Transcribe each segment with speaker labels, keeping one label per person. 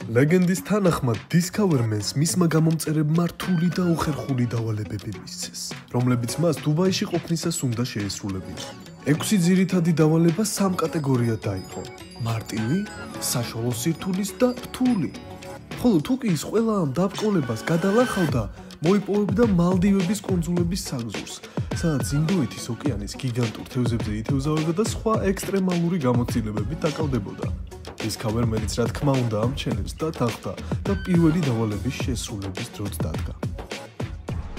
Speaker 1: ლეგენდის თანახმად Discovery-ს მისმა გამომწერებმა რთული და უხერხული დავალებები მისცეს, რომლებიც მას დუბაიში ყოფნისას უნდა შეესრულებინა. 6 ძირითადი დავალება 3 კატეგორიად დაიყო: მარტივი, საშუალო სირთულის და რთული. ხოლო თუ კი ის ყველა ამ დაბრკოლებას გადალახავდა, მოიპოვებდა მალდივების კუნძულების საგზურს, სადაც ინდოეთის ოკეანის გიგანტურ თევზებზე ითევზავება და სხვა ექსტრემალური გამოცდილებებით დაკავდებოდა. Discovery-ს რა თქმა უნდა ამ ჩელენჯს დათანხმდა და პირველი დავალების შესრულების დროც დადგა.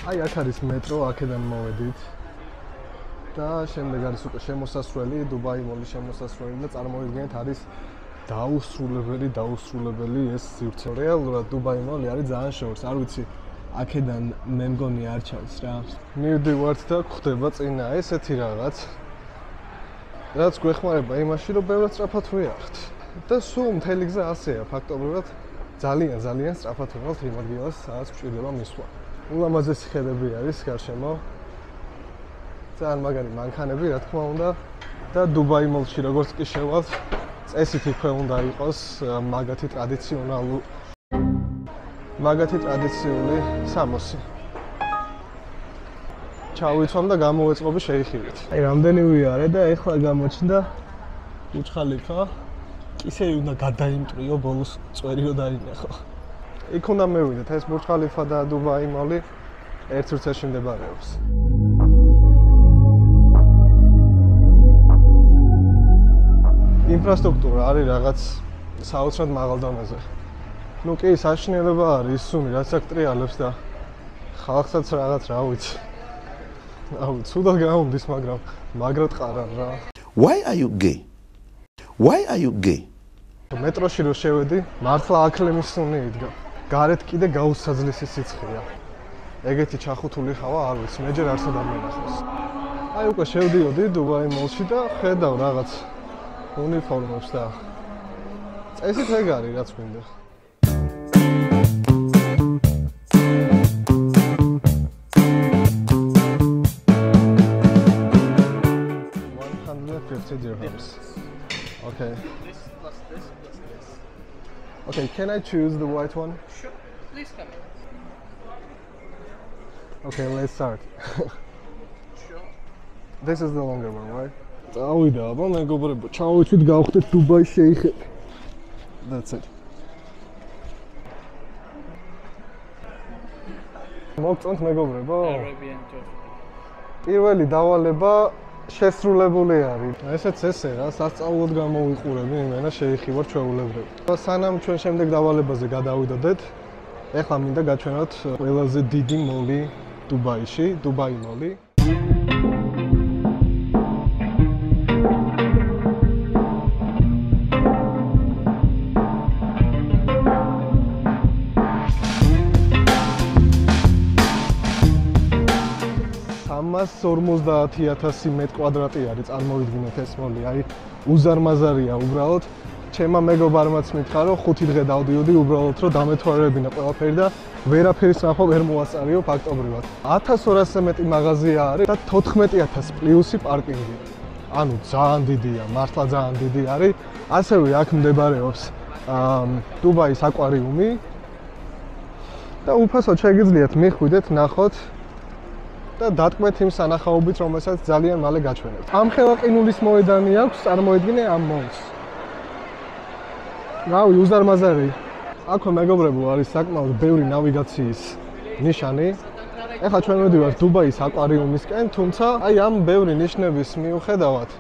Speaker 2: აი აქ არის მეტრო, აქედან მოვედით. და შემდეგ არის უკვე შემოსასვლელი, დუბაი მოლის შემოსასვლელი და წარმოვიდგინეთ არის დაუსრულებელი ეს სივრცე. რეალურად დუბაი მოლი არის ძალიან შორს, არ ვიცი, აქედან მე მგონი არ ჩანს რა. მივდივართ და გვხდება წინა ესეთი რაღაც. რაც გვეხმარება იმაში, რომ ბევრად სწრაფად ვიახთ. და სულ მთელი გზა ასეა, ფაქტობრივად ძალიან სწრაფად ვიღალთ იმ ადგილას, სადაც გვჭირდება მისვლა. ულამაზესი ხედები არის გარშემო. ძალიან მაგარი მანქანები, რა თქმა უნდა, და დუბაი მოლში როგორც კი შევალთ, წესით იქვე უნდა იყოს მაგათი ტრადიციული სამოსი. ჩავიცვამ და გამოვეწყობი შეიხილეთ. აი რამდენი ვიარე და ეხლა გამოჩნდა ბურჯ-ხალიფა. ისე უნდა გადაიმტრიო ბოლოს წვერი რო დაინახო. იქ უნდა მევიდეთ, ეს ბურჯ-ხალიფა და დუბაი მოლი ერთ სივრცეში მდებარეობს. ინფრასტრუქტურა არის რაღაც საოცრად მაღალ დონეზე. ნუ კი საშინელება არის ისუნი, რაც აქ ტრიალებს და ხალხსაც რაღაც რა ვიცი. ცუდად გაუნდის, მაგრად ყარან რა.
Speaker 3: Why are you gay? Why are you gay?
Speaker 2: მეტროში რო შევედი, მართლა აკლემის სუნი იდგა. გარეთ კიდე გაუსაძლისი სიცხეა. ეგეთი ჩახუთული ხავა არ ვიცი, მეჯერ არსად არ მენახავს. აი უკვე შევდიოდი დუბაი მოლში და ხედავ რაღაც უნიფორმებს და წესით ეგ არის რაც მინდა. $150. Okay. Okay, can I choose the white one?
Speaker 4: Sure. Please come in.
Speaker 2: Okay, let's start.
Speaker 4: Sure.
Speaker 2: This is the longer one, right? წავიდა, აბა მეგობრებო, ჩავიცვით გავხდეთ დუბაის შეიხები. That's it. მოგწონთ მეგობრებო?
Speaker 4: Arabian tour.
Speaker 2: პირველი დავალება შესრულებული არის. ესეც ესე რა, სასწაულად გამოვიყურები, იმენა შეიხი ვარ ჩვეულებრივ. სანამ ჩვენ შემდეგ დავალებაზე გადავიდოდეთ, ეხლა მინდა გაჩვენოთ ყველაზე დიდი მოლი დუბაიში, დუბაი მოლი. მას 50,000 მეტ კვადრატი არის, წარმოვიდგინეთ ეს მოლი, აი უზარმაზარია უბრალოდ. ჩემმა მეგობარმაც მითხრა, რომ 5 დღე დავდიოდი უბრალოდ, რომ დამეთვალებინა ყველაფერი და ვერაფერი სანახო ვერ მოასწარიო ფაქტობრივად. 1200-ზე მეტი მაღაზია არის და 14,000 პლუსი პარკინგი. ანუ ძალიან დიდია, მართლა ძალიან დიდი არის. ასევე აქ მდებარეობს დუბაის აკვარიუმი და უფასოდ შეგიძლიათ მიხვიდეთ, ნახოთ და დატკბეთ იმ სანახაობით, რომელსაც ძალიან მალე გაჩვენებთ. ამხელა ყინულის მოედანი აქვს, წარმოედგინე ამ მოლს. რავი, უზარმაზარი. აქვე მეგობრებო არის საკმაოდ ბევრი ნავიგაციის ნიშანი. ეხლა ჩვენ მივდივართ დუბაის აკვარიუმისკენ, თუმცა აი ამ ბევრი ნიშნების მიუხედავად,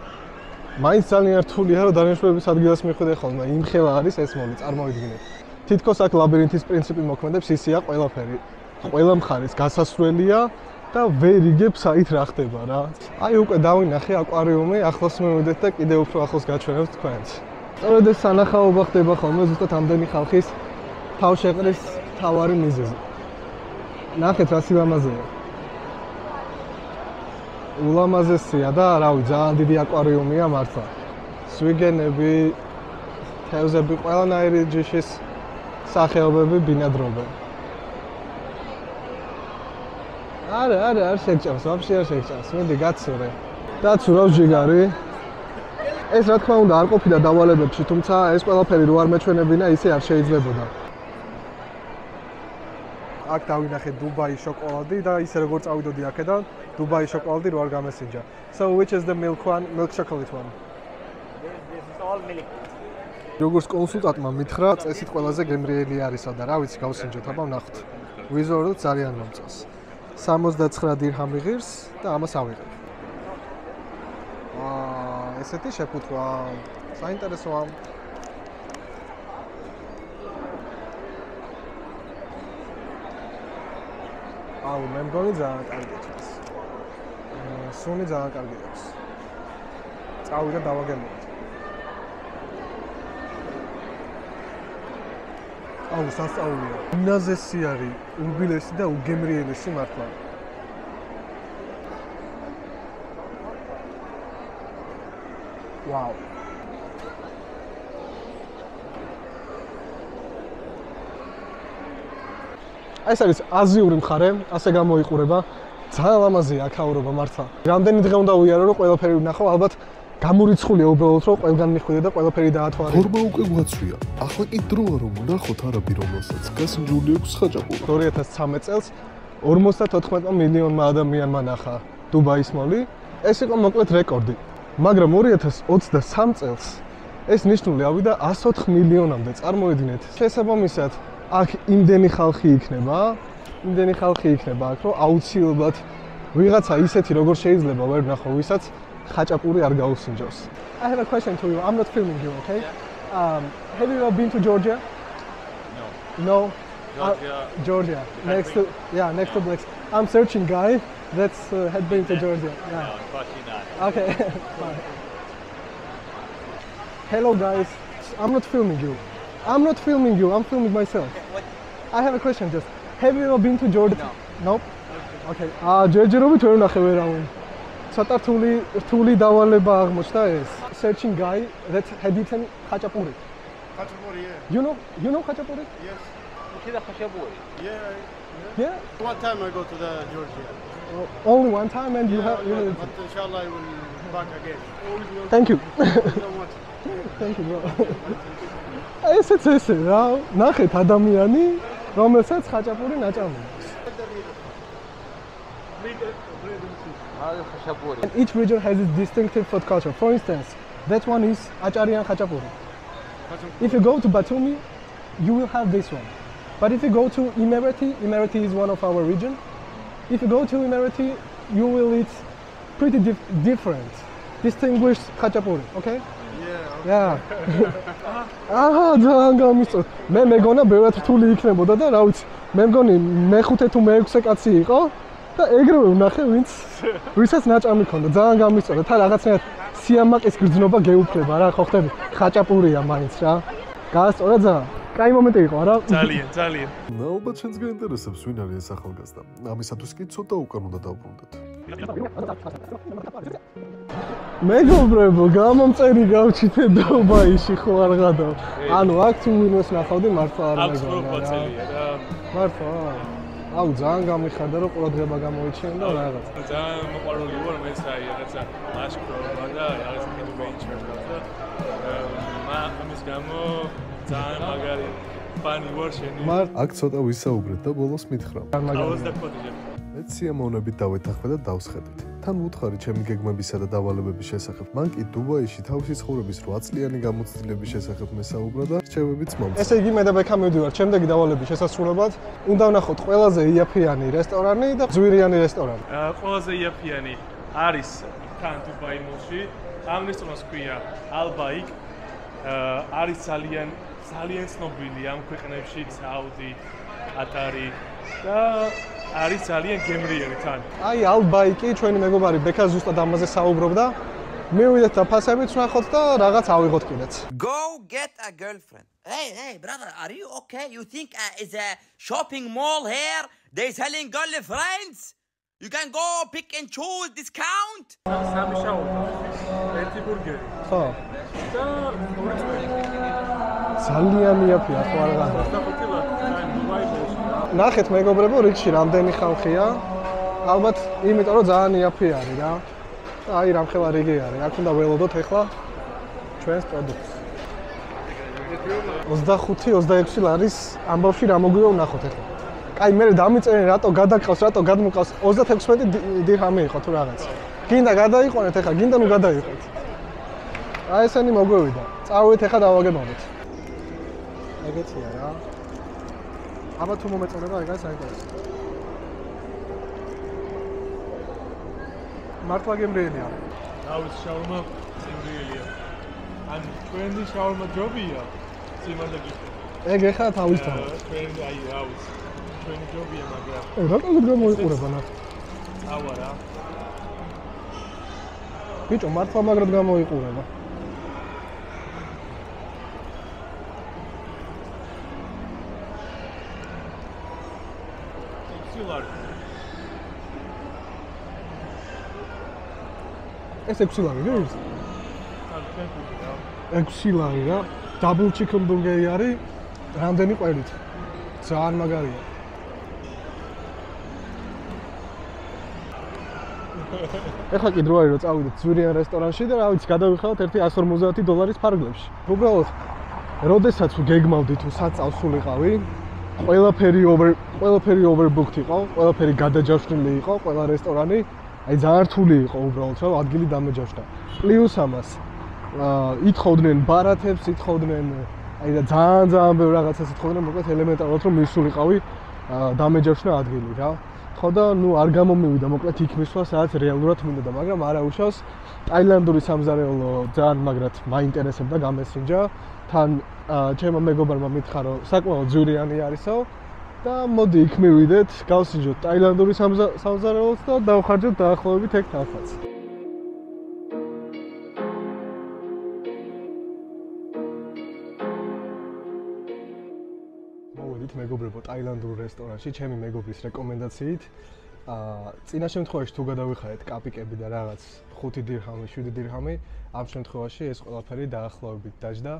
Speaker 2: მაინც ძალიან რთულია, რომ დანიშნულების ადგილას მიხვიდე ხოლმე. იმხელა არის ეს მოლი, წარმოედგინეთ. თითქოს აქ ლაბირინთის პრინციპი მოქმედებს, ისია ყველაფერი. ყველა მხარეს გასასვლელია და ვერ იგებ საით რა ხდება რა. აი უკვე დავინახე აკვარიუმი, ახლოს მივიდეთ და კიდევ უფრო ახლოს გაჩვენებთ თქვენს. სწორედ ეს სანახაობა ხდება ხოლმე ზუსტად ამდენი ხალხის თავშეყრის თავარი მიზეზი. ნახეთ რა სილამაზეა. ულამაზესია და რავი, ძალიან დიდი აკვარიუმია მართლა. სვიგენები, თევზები, ყველანაირი ჯიშის სახეობები ბინადრობენ. არ შეგჭამს, ვაფშე არ შეგჭამს. მინდი გაცურე. დაცურავ ჯიგარი. ეს რა თქმა უნდა არ ყოფილა დავალებებში, თუმცა ეს ყველაფერი რო არ მეჩვენებინა, ისე არ შეიძლებოდა. აქ დავინახეთ დუბაის შოკოლადი და ისე როგორც წავიდოდი აქედან, დუბაის შოკოლადი რო არ გამესინჯა. So which is the milk one, milk chocolate one?
Speaker 4: This is all milk.
Speaker 2: როგორც კონსულტანტმა მითხრა, წესით ყველაზე გემრიელი არისა და რა ვიცი, გავსინჯოთ, აბა ვნახოთ. ვიზუალურად ძალიან მომწონს. 69 დირჰამი ღირს და ამას ავიღებ. ესეთი შეფუთვა. საინტერესოა. აუ, მე მგონი ძალიან კარგი აქვს. სუნი ძალიან კარგი აქვს. წავიდა დავაგემოთ. აუ, სასწაულია. უნაზესი არის, უბილესი და უგემრიელესი მართლა. ვაუ. ეს არის აზიური მხარე, ასე გამოიყურება. ძალიან ლამაზია აქაურობა მართლა. რამდენი დღე უნდა უიარო, რომ ყველაფერი ვნახო, ალბათ გამურიცხულია უბრალოდ, რომ ყველგან მიხვიდე და ყველაფერი დაათვალე.
Speaker 1: ფორმა უკვე გვაცვია. ახლა კი დროა რომ ვნახოთ არაბი, რომელსაც გასინჯული აქვს ხაჭაპური.
Speaker 2: 2013 წელს 54 მილიონმა ადამიანმა ნახა დუბაის მოლი. ეს იყო მოკლედ რეკორდი. მაგრამ 2023 წელს ეს ნიშნული ავიდა 104 მილიონამდე. წარმოედგინეთ. შესაბამისად, აქ იმდენი ხალხი იქნება, აქ რომ აუცილებლად ვიღაცა ისეთი როგორ შეიძლება ვერ ნახო, ვისაც ხაჭაპური არ გაუსინჯოს. I have a question to you. I'm not filming you, okay? Have you ever been to Georgia? No. Georgia. Next to Blacks. I'm searching guy that's had been to Georgia. Yeah.
Speaker 5: No, unfortunately not.
Speaker 2: Okay. Bye. Hello guys. I'm not filming you. I'm filming myself. I have a question just. Have you ever been to Georgia?
Speaker 5: No.
Speaker 2: Nope. Okay. ჯერჯერობით ვერ ნახე ვერავინ. ცოტა რთული დავალება აღმოჩნდა ეს. Searching guy that had eaten khachapuri.
Speaker 6: Khachapuri, yeah.
Speaker 2: You know khachapuri?
Speaker 6: Yes.
Speaker 4: Kida khachapuri.
Speaker 6: Yeah. One time I go to the Georgia.
Speaker 2: Only one time and you have
Speaker 6: But inshallah I will back again.
Speaker 2: Thank you.
Speaker 6: So much.
Speaker 2: Thank you bro. ესეც ესე რა, ნახეთ ადამიანი, რომელსაც ხაჭაპური ნაჭამი აქვს. And each region has its distinctive food culture. For instance, that one is Acharian khachapuri. If you go to Batumi, you will have this one. But if you go to Emirati is one of our region. If you go to Emirati, you will eat pretty different, distinguished khachapuri, okay? Yeah. აჰა, ძალიან გამისწორ. მე მეგონა ბევრად რთული იქნებოდა და რა ვიცი, მე მგონი მე-5 თუ მე-6 კაცი იყო და ეგრევე ვნახე, ვისაც ნაჭამი ქონდა. ძალიან გამისწორა. თან რაღაცნაირად სიამაყის გრძნობა გეუფლება რა, ხო ხდები? ხაჭაპურია მაინც რა. გაასწორა ძალიან. კაი მომენტი იყო რა.
Speaker 5: ძალიან.
Speaker 1: ალბათ შენს გაინტერესებს ვინ არის ეს ახალგაზრდა. ამისათვის კი ცოტა უკან უნდა დავბრუნდეთ. მეგობრებო, გამომწერი გავჩითე დუბაიში ხო არ გადავ. ანუ აქ თუ ვინმეს ნახავდი მართლა არ მეგონა. მართლა. აუ ძალიან გამიხარდა რომ ყურადღება გამოიჩინე და რაღაც.
Speaker 5: ძალიან მოყვარული ვარ მე საი რაღაცა ლაშქრობა და რაღაც კიდე ვენჩერდა და ამის გამო ძალიან მაგარი ფანი ვარ შენი.
Speaker 1: აქ ცოტა ვისაუბრეთ და ბოლოს მითხრა.
Speaker 5: აუზ და კოდიჯე.
Speaker 1: მეც სიამოვნებით დავეთანხმე და დავსხედეთ. თან ვუთხარი ჩემი გეგმებისა და დავალებების შესახებ. მან კი დუბაიში თავისი ცხოვრების 8 წლიანი გამოცდილების შესახებ მესაუბრა და რჩევებიც მომწონს. ესე იგი მე და ბექა მივდივართ შემდეგი დავალების შესასრულებლად. უნდა ვნახოთ ყველაზე იაფიანი რესტორანი და ძვირიანი რესტორანი.
Speaker 5: ყველაზე იაფიანი არის თან დუბაი მოლში. ამ რესტორანს ქვია ალბაიკ. არის ძალიან ცნობილი ამ ქვეყნებში, საუდი, ყატარი და არის ძალიან გემრიელი თან.
Speaker 2: აი ალბაიკი ჩვენი მეგობარი ბექა ზუსტად ამაზე საუბრობდა. მივიდეთ და ფასებიც ვნახოთ და რაღაც ავიღოთ კიდეც.
Speaker 7: Go get a girlfriend. Hey brother, are you okay? You think is a shopping mall here? They selling girlfriends? You can go pick and choose discount?
Speaker 5: სამი შაური. ერთი ბურგერი.
Speaker 2: ხო.
Speaker 5: და ორი წვენი.
Speaker 2: ძალიან იაფია ხო არ გადა. ნახეთ მეგობრებო, რიგში რამდენი ხალხია. ალბათ იმიტომ რომ ძალიან იაფი არის რა. აი რამხელა რიგი არის. აქ უნდა ველოდოთ ახლა. ჩვენს პროდუქტს. 25-26 ლარის ამბავში რა მოგვია ვნახოთ ახლა. კაი, მე დამიწერენ რატო გადაყავს, რატო გადმოყავს 36 დირჰამი იყო თუ რაღაც. გინდა გადაიყვანეთ ახლა, გინდა ნუ გადაიყვანეთ. აი ესენი მოგვევიდა. წავით ახლა დავაგებავთ. ეგეთია რა. აბა თუ მომეწონება ეგ არის საინტერესო. მართლა გემრიელია.
Speaker 5: აუც შაურმა სიმრიელია. ან ჩვენი შაურმა ჯობია. სიმართლე გითხრა.
Speaker 2: ეგ ახლა თავისთავად.
Speaker 5: ჩვენი აი აუც. ჩვენი ჯობია, მაგრამ
Speaker 2: რატომ გამოიყურება ნახე?
Speaker 5: ავა რა.
Speaker 2: ბიჭო, მართლა მაგრად გამოიყურება. ეს 6 ლარი არის?
Speaker 5: ან
Speaker 2: 6 ლარი რა. Double chicken burger-ი არის რამდენი ყველით. ძალიან მაგარია. ეხლა კი დრო არის რომ წავიდეთ ძვირიან რესტორანში და რა ვიცი გადავიხავთ ერთი $150 ფარგლებში. უბრალოდ როდესაც გეგმავდი თუ საწავს სულიყავი, ყველაფერი overbooked იყო, ყველაფერი გადაჯავშნილი იყო, ყველა რესტორანი, აი ძალიან რთული იყო უბრალოდ, რომ ადგილი დამეჯავშნა. პლუს ამას ითხოვდნენ ბარათებს, ითხოვდნენ აი და ძალიან ბევრ რაღაცას ითხოვდნენ, მოკლედ ელემენტარულად რომ მისულიყავი დამეჯავშნა ადგილი რა. ხო და ნუ არ გამომივიდა მოკლედ იქ მისვლა სადაც რეალურად მინდოდა, მაგრამ არა უშავს ტაილანდური სამზარეულო ძალიან მაგრად მაინტერესებდა, გამესინჯა. თან ჩემო მეგობარმა მითხრა რომ საკმაოდ ძვირიანი არისო და მოდი იქ მივიდეთ, გავსინჯოთ ტაილანდური სამზარეულოს და დავხარჯოთ დაახლოებით ეგ თანხაც. მოვედით მეგობრებო ტაილანდურ რესტორანში ჩემი მეგობრის რეკომენდაციით. წინა შემთხვევაში თუ გადავიხარეთ კაპიკები და რაღაც 5 დირჰამი, 7 დირჰამი, ამ შემთხვევაში ეს ყველაფერი დაახლოებით დაჯდა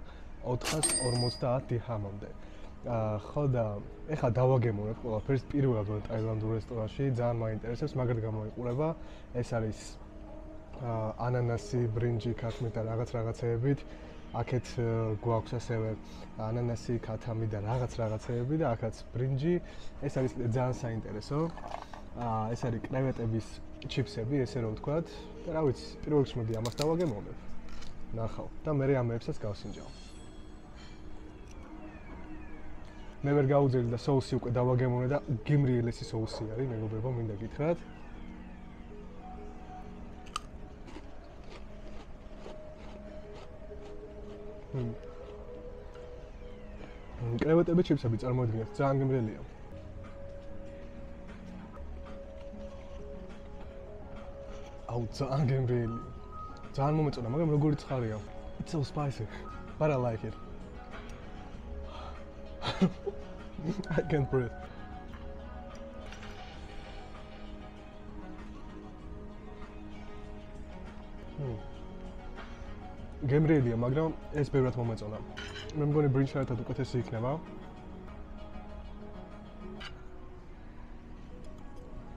Speaker 2: 450 დირჰამამდე. ხო და ეხლა დავაგემოვნებ ყველაფერს პირველად ტაილანდურ რესტორანში, ძალიან მაინტერესებს, მაგრად გამოიყურება. ეს არის ანანასი, ბრინჯი, ქათმი და რაღაცეებით. აქეთ გვაქვს ასევე ანანასი, ქათამი და რაღაცეები და აქაც ბრინჯი. ეს არის ძალიან საინტერესო. ეს არის კრევეტების ჩიფსები, ესე რომ ვთქვათ. და რა ვიცი, პირველ რიგში მოდი ამას დავაგემოვნებ. ნახავ და მე ამეებსაც გავსინჯავ. მე ვერ გავუძელი და соуსი უკვე დავაგემოვნე და გემრიელესი соуსი არის, მეგობრებო, მინდა გითხრათ. კრევეტები ჩიფსები წარმოიდგინეთ, ძალიან გემრიელია. აუ, ძალიან გემრიელია. ძალიან მომეწონა, მაგრამ როგორი ცხარია. It's so spicy, but I like it. I can't breathe. გემრიელია, მაგრამ ეს ბევრად მომეწონა. მე მგონი ბრინჯთან ერთად უკეთესი იქნება.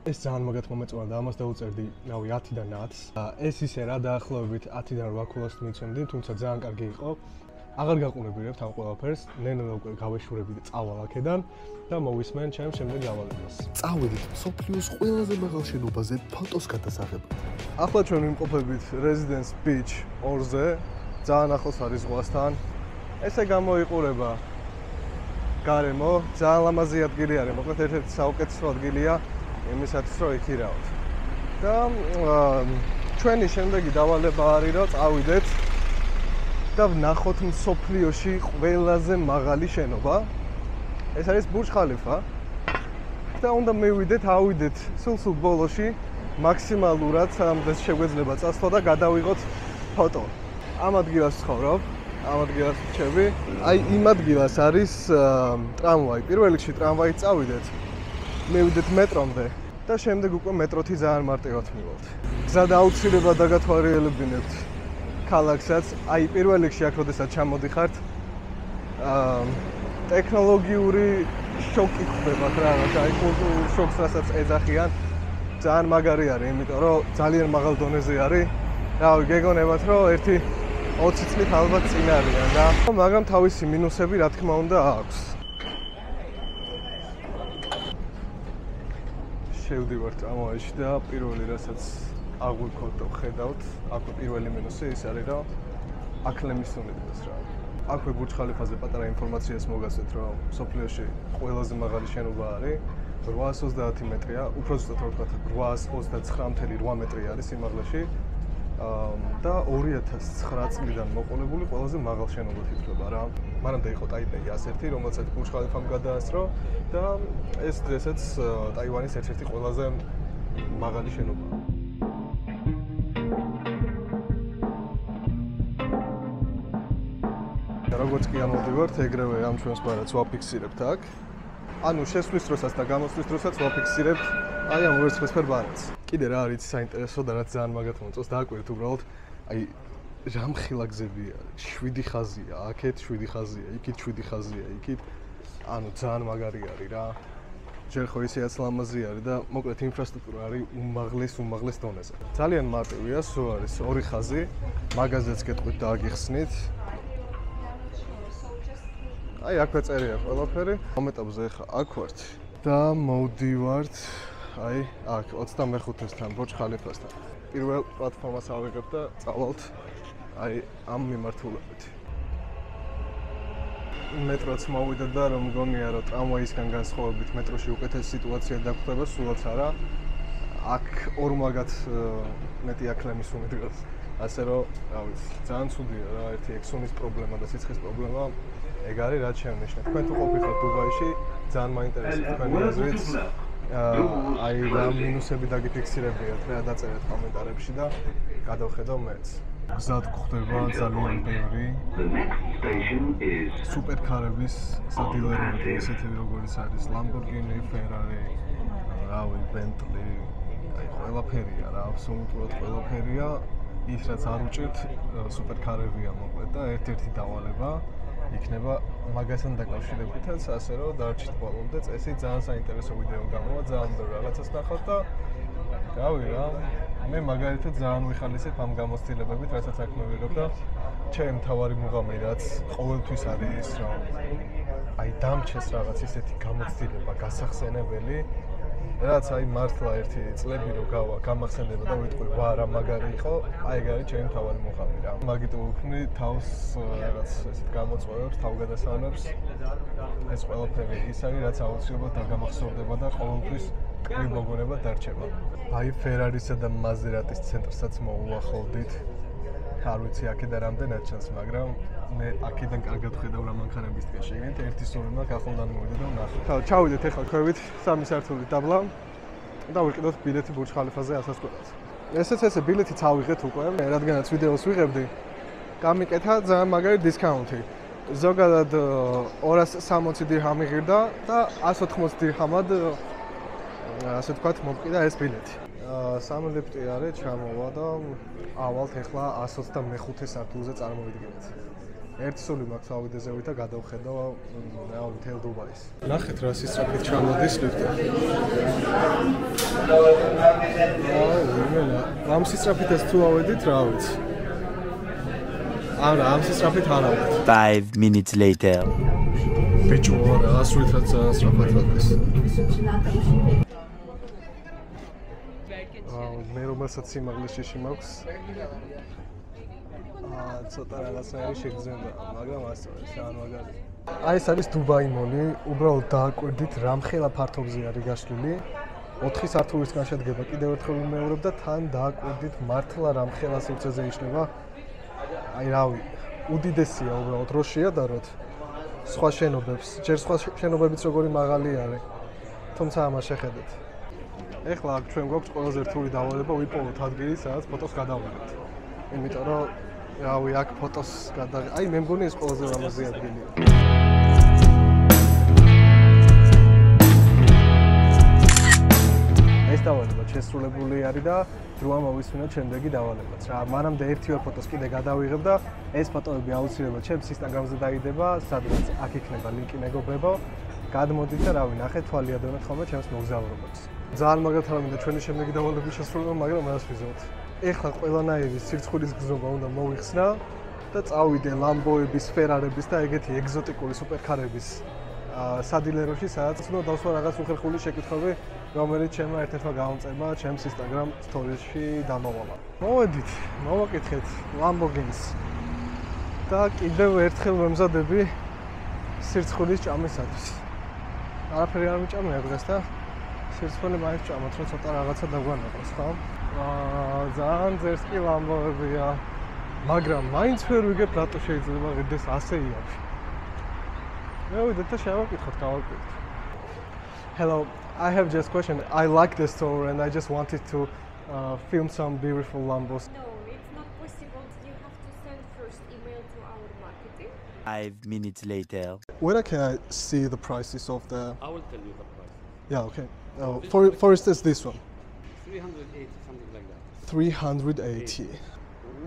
Speaker 2: ეს ძალიან მაგათ მომეწონა და ამას დავუწერდი, რავი, 10-დან 10-ს. ეს ისე რა დაახლოებით 10-დან 8 ქულას მიცემდი, თუმცა ძალიან კარგი იყო. აღარ გაყურებილებთ ამ ყველაფერს, ნენელა უკვე გავეშურები და წავალ აქედან და მოვისმენ ჩემ შემდეგ გავალებას.
Speaker 1: წავედით სოფლიოს ყველაზე მაღალ შენობაზე ფოტოს გადასაღებად.
Speaker 2: ახლა ჩვენ ვიმყოფებით Residence Beach 2-ზე, ძალიან ახლოს არის ზღვასთან. ესე გამოიყურება გარემო, ძალიან ლამაზი ადგილი არის, მოკლედ ერთ-ერთი საუკეთესო ადგილია იმისათვის, რომ იქირავთ. და ჩვენი შემდეგი დავალება არის, რომ წავიდეთ და ვნახოთ მსოფლიოში ყველაზე მაღალი შენობა. ეს არის ბურჯ ხალიფა. და უნდა მივიდეთ, ავიდეთ სულ ბოლოში მაქსიმალურად, სამდე შეგვეძლება წასვლა და გადავიღოთ ფოტო. ამ ადგილას ცხოვრობ, ამ ადგილას ვჩები. აი იმ ადგილას არის ტრამვაი. პირველ რიგში ტრამვაით წავიდეთ. მივიდეთ მეტრომდე და შემდეგ უკვე მეტროთი ძალიან მარტივად მივallt. გზად აუცილებლად დაგათვალიერებინებთ ქალაქსაც. აი პირველ რიგში აქ როდესაც ჩამოდიხართ ტექნოლოგიური შოკი ხდებათ რაღაც, აი კულტურულ შოკს რასაც ეძახიან. ძალიან მაგარი არის, იმიტომ რომ ძალიან მაღალ დონეზე არის. რავი, გეგონებათ რომ ერთი 20 წლით ალბათ წინ არიან და მაგრამ თავისი მინუსები რა თქმა უნდა აქვს. შევდივართ ტრამვაიში და პირველი რასაც აღვიქოთ და ხედავთ, აქვე პირველი მინუსი ის არის რომ აქლემის უნიტეტს რა. აქვე ბურჯ ხალიფაზე პატარა ინფორმაციას მოგაცეთ რომ სოფლიოში ყველაზე მაღალი შენობა არის 830 მეტრია, უფრო ზუსტად რა ვთქვათ 829.8 მეტრი არის სიმაღლეში. და 2009 წლიდან მოყოლებული ყველაზე მაღალ შენობად ითვლება რა. მანამდე იყო ტაიპეი 101, რომელსაც ბურჯ ხალიფამ გადაასწრო და ეს დღესაც ტაივანის ერთ-ერთი ყველაზე მაღალი შენობაა. როგორც კი ამოვდივართ, ეგრევე ამ ჩვენს ბარათს ვაფიქსირებთ აქ. ანუ შესვლის დროსაც და გამოსვლის დროსაც ვაფიქსირებთ აი ამ ვერცხლისფერ ბარათს. კიდე რა არის საინტერესო და რაც ძალიან მაგათ მომწონს, დააკვირდით უბრალოდ აი რამხილა გზები არის, 7 ხაზია, აქეთ 7 ხაზია, იქით 7 ხაზია, იქით ანუ ძალიან მაგარი არის რა. ჯერ ხო ისეაც ლამაზი არის და მოკლედ ინფრასტრუქტურა არის უმაღლეს დონეზე. ძალიან მარტივია, სულ არის 2 ხაზი, მაგაზეც გეტყვით და აგიხსნით. აი აქვე წერია ყველაფერი. მომეტებზე ხა აქ ვართ და მოვდივართ აი აქ 25-სთან ბურჯ ხალიფასთან. პირველ პლატფორმას ავიღებ და წავალთ აი ამ მიმართულებით. მეტროც მოვიდა და რომ მგონია რომ ტრამვაისგან განსხვავებით მეტროში უკეთესი სიტუაცია დაგხვდება, სულაც არა. აქ ორმაგად მეტი აკლემის უნი დგას. ასე რომ, რა ვიცი, ძალიან ცუდია რა, ერთი ექსონის პრობლემა და სიცხის პრობლემა. ეგ არის რაც შენიშნა. თქვენ თუ ყოფილიყავთ დუბაიში, ძალიან მაინტერესებს თქვენი აზრით. აი რა მინუსები დაგიფიქსირებიათ, რა დაწერეთ კომენტარებში და გადავხედავ მეც. გზად გვხვდება ძალიან ბევრი სუპერკარების სადილერები, ესეთი როგორიც არის Lamborghini, Ferrari, რავი, Bentley, აი ყველაფერია რა, აბსოლუტურად ყველაფერია. ის რაც არ უჭირთ სუპერკარებია მოკლედ და ერთ-ერთი დავალება იქნება მაგასთან დაკავშირებითაც, ასე რომ დარჩით ბოლომდე წესი. ძალიან საინტერესო ვიდეო გამოვა, ძალიან ბევრი რაღაცას ნახავთ და რავი რა, მე მაგალითად ძალიან ვიხალისებ ამ გამოცდილებებით, რასაც აქ მივიღებ და ჩემი მთავარი მუღამი რაც ყოველთვის არის ის, რომ აი დამჩეს რაღაც ისეთი გამოცდილება, გასახსენებელი, რაც აი მართლა ერთი წლები რო გავა, გამახსენდება და ვიტყვი, ვა რა მაგარი იყო, აი ეგ არის ჩემი მთავარი მუღამი რა. მაგით ვუქმნი თავს რაღაც ესეთ გამოწვევებს, თავგადასავლებს. ეს ყველაფერი ის არის, რაც აუცილებლად დაგამახსოვრდება და ყოველთვის კრივ მოგონება დარჩება. აი Ferrari-სა და Maserati-ის ცენტრსაც მოუახლოვდით. არ ვიცი აქედან რამდენად ჩანს, მაგრამ მე აქედან კარგად ხედავ რა მანქანების დღეს შეგენთ. ერთი სწორი მაქვს, ახლანდან მოვიდა და ვნახოთ. ჩავიდეთ ახლა ქვევით 3 სართულის დაბლა და ვიყიდოთ ბილეთი ბურჯ ხალიფაზე 100 კრონას. ესეც ესე ბილეთიც ავიღეთ უკვე, რადგანაც ვიდეოს ვიღებდი. გამიკეთა ძალიან მაგარი დისკაუნტი. ზოგადად 260 დირჰამი ღირდა და 180 დირჰამად ასე ვთქვათ მომყიდა ეს ბილეთი. სამი ლიფტი არის, ჩამოვა და ავალთ ახლა 125 სართულზე წარმოვიდგინეთ. ერთი სული მაქვს ავიდეზევით და გადავხედავ რა მთელ დუბაის. ნახეთ რა სისწრაფით ჩამოდის ლიფტი. ამ სისწრაფითაც თუ ავედით რა ვიცი. არა, ამ სისწრაფით არ ავედით.
Speaker 7: 5 minutes later.
Speaker 2: ბიჭო, რა ასრულითაც სწრაფად ვადეს. მე რომელსაც სიმაღლეში მაქვს ცოტა რაღაცნაირი შეგრძნება, მაგრამ ასწორებს ძალიან მაგარი. აი ეს არის დუბაი მოლი, უბრალოდ დააკვირდით რამხელა ფართობზე არის გაშლილი. 4 სართულისგან შედგება, კიდევ ერთხელ ვიმეორებ და თან დააკვირდით მართლა რამხელა სივრცეზე იშლება. აი რავი, უდიდესია უბრალოდ რო შეადაროთ სხვა შენობებს, ჯერ სხვა შენობებიც როგორი მაღალი არის. თუმცა ამას შეხედეთ. ეხლა აქ ჩვენ გვაქვს ყველაზე რთული დავალება ვიპოვოთ ადგილი, სადაც ფოტოს გადავიღებთ. იმიტომ რომ რავი, აქ ფოტოს აი მე მგონი ეს ყველაზე ლამაზი ადგილია. ეს დავალება შესრულებული არის და დროა მოვისმინოთ შემდეგი დავალებაც რა. მანამდე ერთივე ფოტოს კიდე გადავიღებ და ეს ფოტოები აუცილებლად ჩემს Instagram-ზე დაიდება, სადაც აქ იქნება ლინკი მეგობრებო. გადმოდით და რავი, ნახეთ თვალიადევნეთ ხოლმე ჩემს მოგზაურობებს. ძალიან მაგათ არ მინდა ჩვენი შემდეგი დავალების შესრულება, მაგრამ მას ვიზავთ. ეხლა ყველანაირი სირცხვილის გზნობა უნდა მოიხსნა და წავიდე ლამბოების, ფერარების და ეგეთი ეგზოტიკური სუპერქარების სადილეროში, სადაც უნდა დავსვა რაღაც უხერხული შეკითხვები, რომელიც ჩემმა ერთ-ერთმა გამომწერმა ჩემს Instagram stories-ში დამოვალა. მოვედით, მოვაკითხეთ Lamborghinis. და კიდევ ერთხელ ვემზადები სირცხვილის ჭამისათვის. არაფერი არ მიჭამია დღეს და სირცხვილი მაინც ჭამოთ, რომ ცოტა რაღაცა დაგვანაყოს, ხო? ძალიან ძერს კი ლამბოებია, მაგრამ მაინც ვერ ვიგებ რატო შეიძლება ღირდეს ასე იაფი. მოვიდეთ და შევაკითხოთ, გავაკეთოთ. Hello, I have just a question. I like the store and I just wanted to film some beautiful Lambos.
Speaker 8: No, it's not possible. You have to send first email to our marketing.
Speaker 7: 5 minutes later.
Speaker 2: Where can I see the prices of the?
Speaker 9: I will tell you the price.
Speaker 2: Yeah, okay. For instance, this one.
Speaker 9: 380, something like that.
Speaker 2: 380.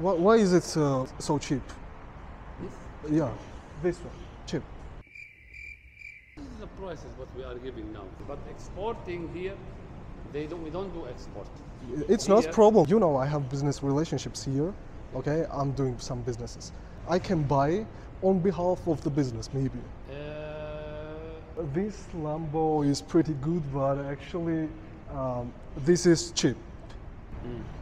Speaker 2: Why is it so cheap?
Speaker 9: This?
Speaker 2: Yeah, this one cheap.
Speaker 9: This is the prices what we are giving now. But exporting here, we don't do export.
Speaker 2: It's not a problem. You know, I have business relationships here. Okay, I'm doing some businesses. I can buy on behalf of the business, maybe. This Lambo is pretty good, but actually, this is cheap.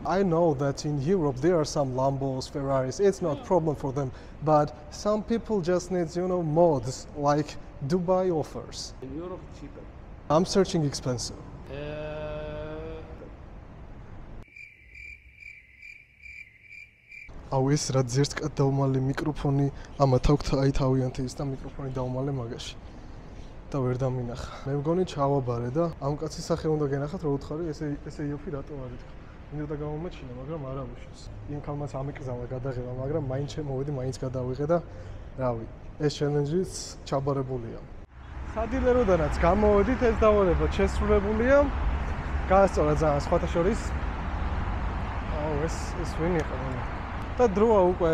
Speaker 2: I know that in Europe there are some Lambos, Ferraris. It's not a problem for them, but some people just need, you know, mods like Dubai offers.
Speaker 9: In Europe, cheaper.
Speaker 2: I'm searching expensive. აუ ეს რა ძერს გადავმალე მიკროფონი, ამათ აქვთ აი თავიანთი ის და მიკროფონი დავმალე მაგაში. და ვერ დამინახა. მე მგონი ჩავაბარე და ამ კაცის სახე უნდა გენახათ, რო უთხარი, ესე იოფი რატო არის თქვა. მინდოდა გამომაჩინა, მაგრამ არ ამუშავს. იმ ქალმაც ამიკრძალა გადაღება, მაგრამ მაინც შემოვედი, მაინც გადავიღე და რავი, ეს ჩელენჯიც ჩაბარებულია. სადილეროდანაც გამოვედით, ეს დავალება შესრულებულია. გაასწორა ძალიან სხვათა შორის. აუ ეს ვინ იყო? და დროა უკვე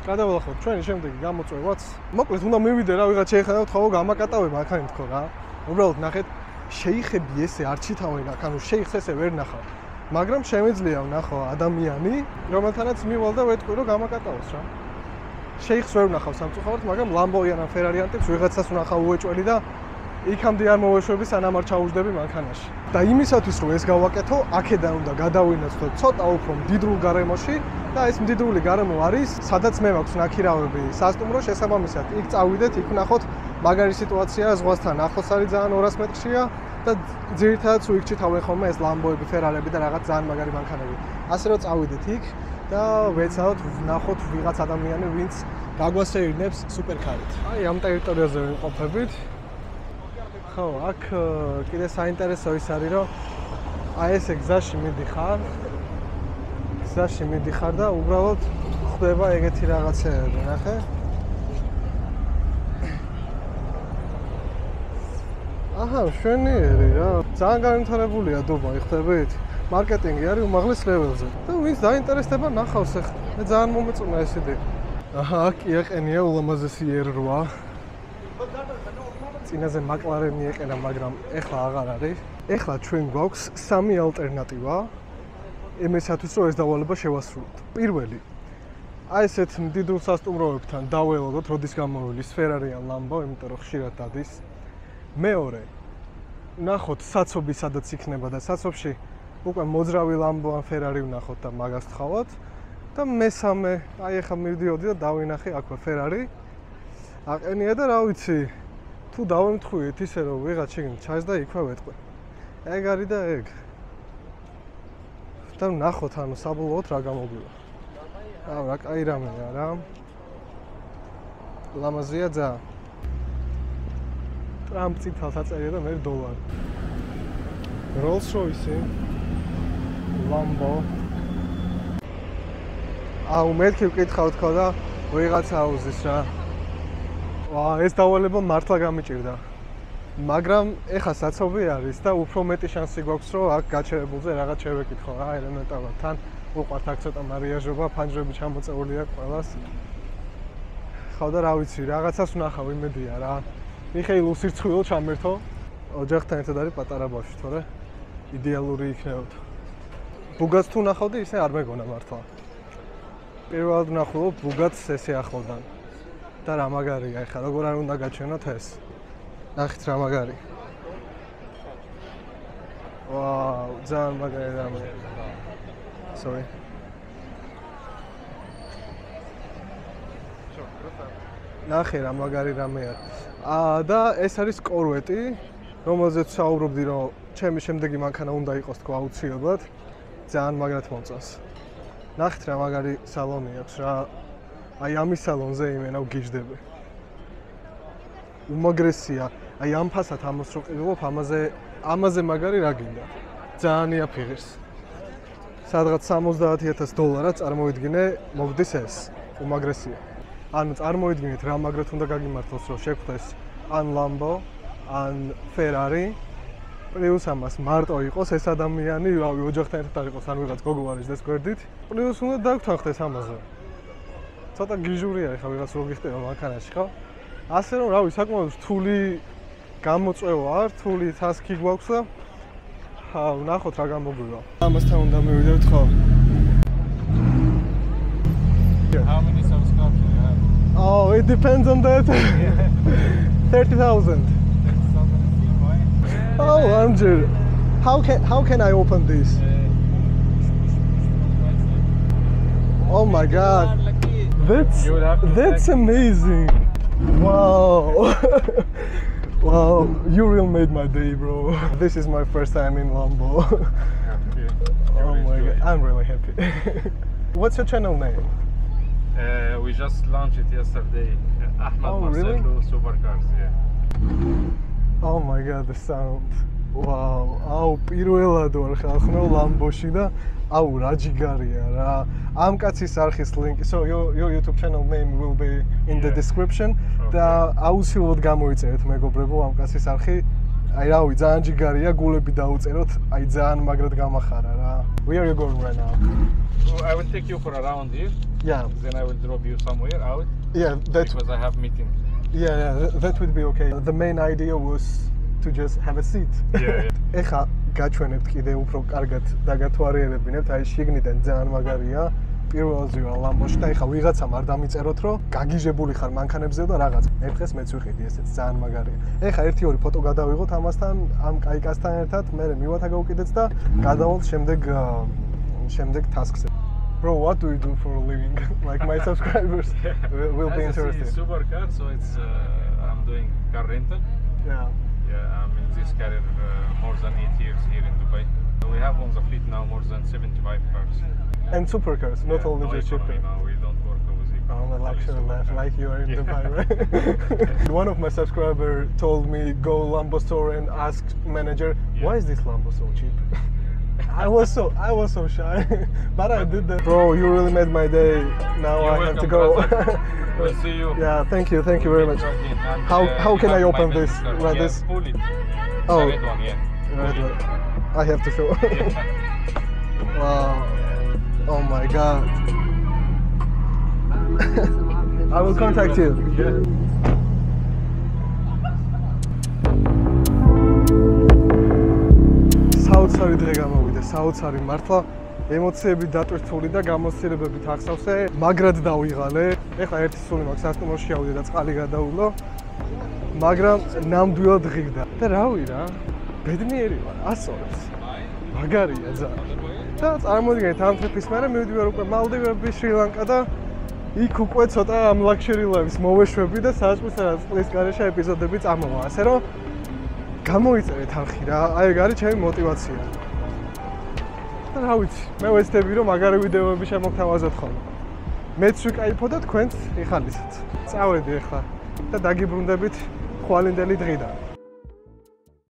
Speaker 2: გადავალახოთ ჩვენი შემდეგი გამოწვევაც. მოკლედ უნდა მივიდე რა ვიღაც შეეხადათ ხო გამაკატავე მანქანი თქო რა. უბრალოდ ნახეთ შეიხები ესე არ ჩითავენ აქ, ანუ შეიხს ესე ვერ ნახავ. მაგრამ შემიძლია ვნახო ადამიანი, რომელთანაც მივალ და ვეთქვი რომ გამაკატავოს რა. შეიხს ვერ ვნახავ სამწუხაროდ, მაგრამ ლამბოიან ან ფერარიან ტიპს ვიღაცას ვნახავ უეჭველი და იქამდე არ მოვეშვები სანამ არ ჩაუждები მანქანაში. და იმისათვის რომ ეს გავაკეთო, აქედან უნდა გადავინაცვლო ცოტა უფრო მდიდრულ გარემოში და ეს მდიდრული გარემო არის, სადაც მე მაქვს ნაქირავები სასტუმრო შესაბამისად. იქ წავიდეთ, იქ ვნახოთ მაგარი სიტუაცია ზღვასთან ახლოს არის ძალიან 200 მეტრშია და ძირითადად იქ ჩითავენ ხოლმე ეს ლამბოები, ფერარები და რაღაც ძალიან მაგარი მანქანები. ასე რომ წავიდეთ იქ და ვეცადოთ ვნახოთ ვიღაც ადამიანი, ვინც გაგვასეირნებს სუპერქარით. აი ამ ტერიტორიაზე ვიმყოფებით. ხო, აქ კიდე საინტერესო ის არის, რომ აი ეს გზაში მიდიხარ და უბრალოდ ხდება ეგეთი რაღაცეები, ნახე? აჰა, შვენიერი რა. ძალიან განვითარებულია დუბაი, ხდებით? მარკეტინგი არის უმაღლეს ლეველზე. და ვინც დაინტერესდება, ნახავს ახლა. მე ძალიან მომეწონა ეს იდეა. აჰა, კი აყენია ულამაზესი R8. წინაზე მაკლარენი ეყენა, მაგრამ ეხლა აღარ არის. ეხლა ჩვენ გვაქვს სამი ალტერნატივა იმისათვის, რომ ეს დავალება შევასრულოთ. პირველი, აი ესეთ მდიდრულ სასტუმროებთან დაველოდოთ, როდის გამოვილის Ferrari ან Lambo, იმიტომ რომ ხშირად დადის. მეორე, ნახოთ საცობი სადაც იქნება და საცობში უკვე მოძრავი Lambo ან Ferrari ვნახოთ და მაგას ვთხოვოთ. და მესამე, აი ეხლა მივდიოდი და დავინახე აქვე Ferrari. აყენია და რა ვიცი, თუ დავემთხვიეთ ისე რომ ვიღაც შეგნით ჩაის და იქვე ვეტყვი. ეგ არის და ეგ. და ნახოთ ანუ საბოლოოდ რა გამოგვივა. აუ რა კაი რამეა რა. ლამაზია ძა. ტრამპ წითელს აწერია და მე დოლარი. Rolls Royce, Lambo. აუ მეთქი ვკითხავ თქო და ვიღაცა აუზის რა. ეს დავალება მართლა გამიჭირდა. მაგრამ ეხა საცობი არის და უფრო მეტი შანსი გვაქვს რომ აქ გაჩერებულზე რაღაც შევეკითხო რა ელემენტარულად. თან უყვართ აქ ცოტა მარიაჟობა, ფანჯრები ჩამოწეული აქვს ყველას. ხო და რა ვიცი, რაღაცას ვნახავ იმედია რა. მიხეილ სირცხვილო ჩამერთო. ოჯახთან ერთად არის პატარა ბავშვი, თორე იდეალური იქნებოდა. ბუგას თუ ნახავდი, ისე არ მეგონა მართლა. პირველად ვნახულობ ბუგატს ესე ახლოდან. და რა მაგარია ეხლა, როგორ არ უნდა გაჩვენოთ ეს. ნახეთ რა მაგარი. ვაუ, ძალიან მაგარი რამე. Sorry. ნახე რა მაგარი რამეა. და ეს არის კორვეტი, რომელზეც საუბრობდი, რომ ჩემი შემდეგი მანქანა უნდა იყოს თქო აუცილებლად. ძალიან მაგრად მომწონს. ნახეთ რა მაგარი სალონი აქვს რა. აი ამის სალონზე იმენა ვგიჟდები. უმაგრესია. აი ამ ფასად ამას რო ყიდულობ, ამაზე მაგარი რა გინდა. ძალიან იაფიღებს. სადღაც $70,000 წარმოიდგინე, მოგდის ეს. უმაგრესია. ანუ წარმოიდგინეთ რა მაგრად უნდა გაგიმართოს, რომ შეგხვდეს ან Lambo, ან Ferrari. პლუს ამას მარტო იყოს ეს ადამიანი, რავი, ოჯახთან ერთად არ იყოს, ან ვიღაც გოგო არის და გვერდით. პლუს უნდა დაგთანხდეს ამაზე. ცოტა გიჟურია ეხლა ვიღაც რო გიხდება მანქანაში, ხო? ასე რომ, რავი, საკმაოდ რთული გამოწვევა არ, რთული task-ი გვაქვს და ვნახოთ რა გამოგვივა. ამასთან უნდა მივიდეთ, ხო?
Speaker 5: How many subscribers do you have?
Speaker 2: Oh, it depends on that. 30,000. Oh, Amjad. How can I open this? Oh my god. That's amazing. Wow. Wow, you really made my day, bro. This is my first time in Lambo. Oh my god, I'm really happy. What's your channel name?
Speaker 5: We just launched it yesterday. Ahmed
Speaker 2: really?
Speaker 5: Marcelo Supercars, yeah.
Speaker 2: Oh my god, the sound. Wow. Აუ, პირველად ვარ ხალხნო Lambo-ში და აუ, რა ჯიგარია რა. ამ კაცის არხის ლინკი. So your YouTube channel name will be in the description. და აუცილებლად გამოიწერეთ მეგობრებო ამ კაცის არხი. აი რავი, ძალიან ჯიგარია, გულები დაუწეროთ. აი ძალიან მაგრად გამახარა რა. Where are you going right now?
Speaker 5: I will take you for a round here.
Speaker 2: Yeah.
Speaker 5: Then I will drop you somewhere out.
Speaker 2: Yeah,
Speaker 5: because I have meeting.
Speaker 2: Yeah, that would be okay. The main idea was to just have a seat.
Speaker 5: Yeah.
Speaker 2: ეხა გაჩვენებთ კიდე უფრო კარგად დაგათვალიერებინებთ, აი შიგნიდან ძალიან მაგარია. პირველზე ვარ Lambo-ში და ეხა ვიღაცამ არ დამიწეროთ, რომ გაგიჟებული ხარ მანქანებზე და რაღაც. ერთხელს მეც ვიყიდი ესეც ძალიან მაგარია. ეხა 1-2 ფოტო გადავიღოთ ამასთან, ამ კაიკასთან ერთად, მე მივათა გავუკიდეთ და გადავალთ შემდეგ task-ზე. Bro, what do you do for a living? Like my subscribers will be interested.
Speaker 5: Supercar, so it's I'm doing car rental.
Speaker 2: Yeah.
Speaker 5: Yeah, I'm in this career more than 8 years here in Dubai. We have on the fleet now more than 75 cars.
Speaker 2: And supercars, not only just shipping.
Speaker 5: No, we don't work with the
Speaker 2: I'm a luxury life, like you are in Dubai, right? One of my subscribers told me go Lambo store and ask manager, why is this Lambo so cheap? I was so shy, but I did that. Bro, you really made my day. Now I have to go.
Speaker 5: We'll see you.
Speaker 2: Yeah, thank you very much. How can I open this? Like this?
Speaker 5: Pull it.
Speaker 2: Oh,
Speaker 5: The red one, yeah.
Speaker 2: Red one. I have to show. Wow. Oh my god. I will contact you. საოცარი დღე გამოვიდა, საოცარი მართლა ემოციები დატვირთული და გამოცდილებებით ახსავსე, მაგრად დავიღალე. ეხლა ერთი სული მაქვს ავტომობილში ავიდე და წყალი გადაულო, მაგრამ ნამდვილად ღირდა. და რავი რა, ბედნიერი ვარ, ასწორებს. მაგარია ძალიან. და წარმოიდგინეთ ამ ტრიპის მერე მივიდივარ უკვე მალდივები, შრი-ლანკა და იქ უკვე ცოტა ამ luxury life-ს მოვეშვები და საჭმის და წყლის გარეშე ეპიზოდები წამოვა. ასე რომ გამოიწერეთ არხი რა, აი ეგ არის ჩემი мотиваცია. და რა ვიცი, მე ვეცდები რომ მაგარი ვიდეოები შემოგთავაზოთ ხოლმე. მეც ვიკაიფო და თქვენც იხალისეთ. წავედი ახლა და დაგიბრუნდებით ხვალინდელი დღიდან.